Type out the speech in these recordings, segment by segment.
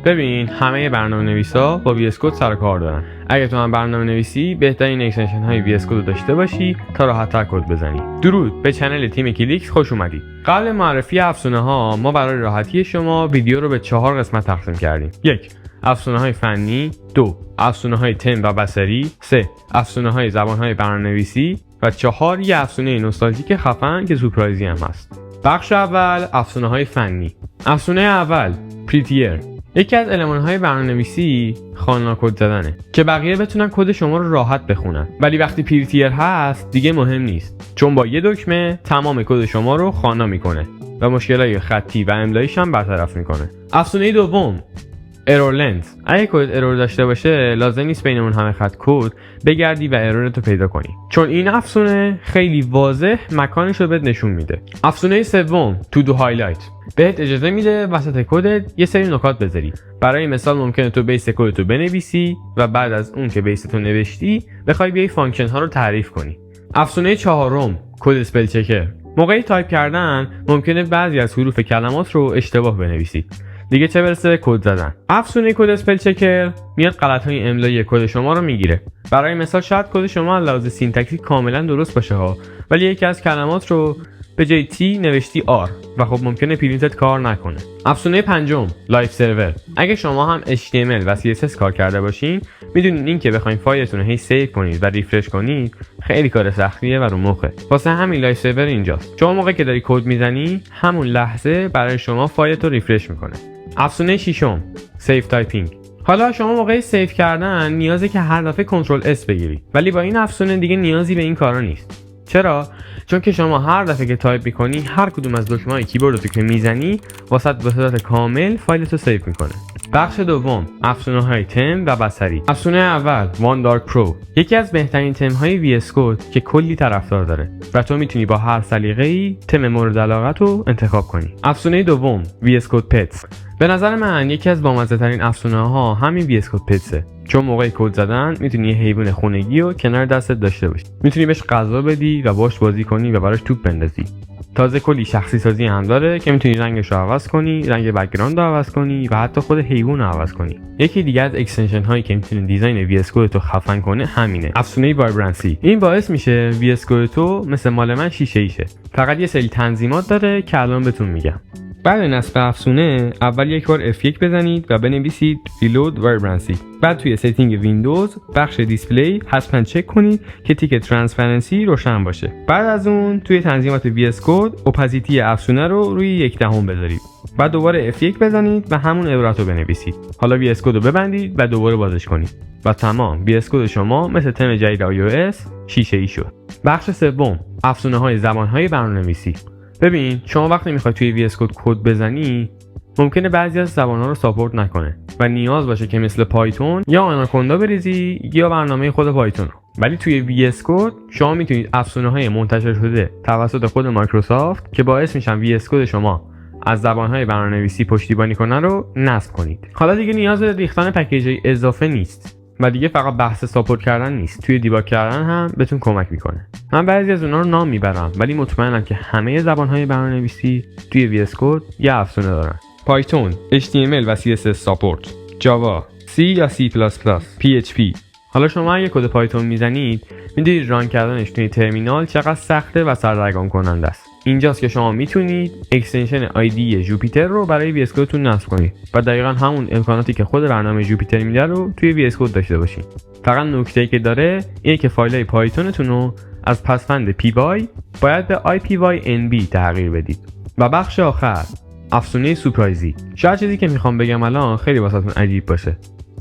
ببین همه برنامه‌نویسا با VS Code سر کار دارن. اگه تو هم برنامه‌نویسی بهترین اکستنشن های VS Code رو داشته باشی تا راحت‌تر کد بزنی. درود به چنل تیم کلیکس خوش اومدید. قبل معرفی افزونه ها ما برای راحتی شما ویدیو رو به 4 قسمت تقسیم کردیم. 1. افزونه‌های فنی، 2. افزونه‌های تم و بصری، 3. افزونه‌های زبان‌های برنامه‌نویسی و 4. یه افزونه نوستالژیک خفن که سورپرایزی هم هست. بخش اول افزونه‌های فنی. افزونه اول پریتیر. یکی از المان‌های برنامه‌نویسی خوانا کد زدنه که بقیه بتونن کد شما رو راحت بخونن. ولی وقتی پریتیر هست دیگه مهم نیست، چون با یه دکمه تمام کد شما رو خوانا میکنه و مشکلای خطی و املاییش هم برطرف میکنه. افزونه دوم ارور لنز. اگه کد ارور داشته باشه لازم نیست بین اون همه خط کد بگردی و ارورتو پیدا کنی، چون این افزونه خیلی واضح مکانش رو بهت نشون میده. افزونه سوم تو دو هایلایت بهت اجازه میده وسط کدت یه سری نکات بذاری. برای مثال ممکنه تو بیس کدتو بنویسی و بعد از اون که بیستو نوشتی بخوای بیای فانکشن ها رو تعریف کنی. افزونه چهارم کد اسپل چکر. موقعی تایپ کردن ممکنه بعضی از حروف کلمات رو اشتباه بنویسی، دیگه چه برسه به کد زدن. افزونه کد اسپل چکر میاد غلط‌های املایی کد شما رو میگیره. برای مثال شاید کد شما از لحاظ سینتکسی کاملا درست باشه ها، ولی یکی از کلمات رو به جای تی نوشتی آر و خب ممکنه پرینتت کار نکنه. افزونه پنجم لایف سرور. اگه شما هم HTML و CSS کار کرده باشین میدونین این که بخواید فایلتون رو هی سیو کنید و ریفرش کنید خیلی کار سختیه و رو مخه. واسه همین لایف سرور اینجاست. شما موقعی که داری کد میزنی همون لحظه برای شما فایلت رو ریفرش میکنه. افزونه ششم سیو تایپینگ. حالا شما موقع سیو کردن نیازه که هر دفعه کنترل اس بگیری، ولی با این افزونه دیگه نیازی به این کارا نیست. چرا؟ چون که شما هر دفعه که تایپ میکنی هر کدوم از دکمه‌های کیبوردتو که میزنی واسط به صورت کامل فایلتو سیو میکنه. بخش دوم افزونه‌های تم و بصری. افزونه اول وان دارک پرو. یکی از بهترین تم‌های VS Code که کلی طرفدار داره و تو میتونی با هر سلیقه‌ای تم مورد علاقت رو انتخاب کنی. افزونه دوم VS Code Pets. به نظر من یکی از بامزه‌ترین افزونه‌ها همین VS Code Petsه، چون موقع کد زدن میتونی یه حیوان خونگی رو کنار دستت داشته باشی. میتونی بهش غذا بدی و باش بازی کنی و براش توپ بندازی. تازه کلی شخصی سازی هم داره که میتونی رنگش رو عوض کنی، رنگ بک‌گراند رو عوض کنی و حتی خود حیوان رو عوض کنی. یکی دیگه از اکستنشن هایی که میتونه دیزاین VS Code تو خفن کنه همینه. افزونه وایبرنسی. این باعث میشه VS Code تو مثل مال من شیشه ایشه. فقط یه سری تنظیمات داره که الان بهتون میگم. بعد نصب افزونه اول یک بار F1 بزنید و بنویسید Reload Vibrancy. بعد توی ستینگ ویندوز بخش دیسپلی حتما چک کنید که تیک ترانسپرنسی روشن باشه. بعد از اون توی تنظیمات VS Code اپاسیتی افزونه رو روی 1/10 بذارید. بعد دوباره F1 بزنید و همون عبارت رو بنویسید. حالا VS Code رو ببندید و دوباره بازش کنید و تمام. VS Code شما مثل تم جدید iOS شیشه ای شد. بخش سوم افزونه‌های زبان‌های برنامه‌نویسی. ببین شما وقتی میخوای توی VS Code کد بزنی ممکنه بعضی از زبان‌ها رو ساپورت نکنه و نیاز باشه که مثل پایتون یا آناکوندا بریزی یا برنامه خود پایتون رو. ولی توی VS Code شما میتونید افزونه‌های منتشر شده توسط خود مایکروسافت که باعث میشن VS Code شما از زبان‌های برنامه‌نویسی پشتیبانی کنن رو نصب کنید. حالا دیگه نیاز به ریختن پکیج‌های اضافه نیست و دیگه فقط بحث ساپورت کردن نیست، توی دیباگ کردن هم بهتون کمک میکنه. من بعضی از اونها رو نام میبرم ولی مطمئنم که همه زبان‌های برنامه‌نویسی توی VS Code یه افزونه دارن. پایتون، HTML و CSS ساپورت، جاوا، C یا C++، PHP. حالا شما اگه کد پایتون میزنید میدونید ران کردنش توی ترمینال چقدر سخته و سردرگم کننده است. اینجاست که شما میتونید اکستنشن آیدی جوپیتر رو برای VS Code تون نصب کنید و دقیقاً همون امکاناتی که خود برنامه جوپیتر میده رو توی VS Code داشته باشید. فقط نکته‌ای که داره اینه که فایل‌های پایتونتون رو از پسوند py باید به ipynb تغییر بدید. و بخش آخر افزونه سورپرایزی. شاید چیزی که میخوام بگم الان خیلی واسهتون عجیب باشه،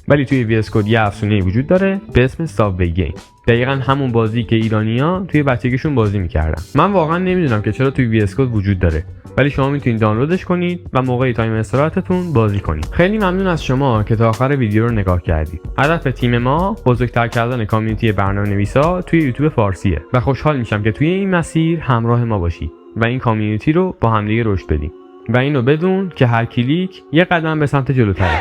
ولی توی VS Code یه افزونه وجود داره به اسم سابوی گیم. دقیقاً همون بازی که ایرانی‌ها توی بچگیشون بازی می‌کردن. من واقعا نمیدونم که چرا توی VS Code وجود داره، ولی شما میتونید دانلودش کنید و موقع تایم استراحتتون بازی کنید. خیلی ممنون از شما که تا آخر ویدیو رو نگاه کردید. هدف تیم ما بزرگتر کردن کامیونیتی برنامه‌نویسا توی یوتیوب فارسیه و خوشحال میشم که توی این مسیر همراه ما باشید و این کامیونیتی رو با هم دیگه رشد بدیم. و اینو بدون که هر کلیک یه قدم به سمت جلوتره.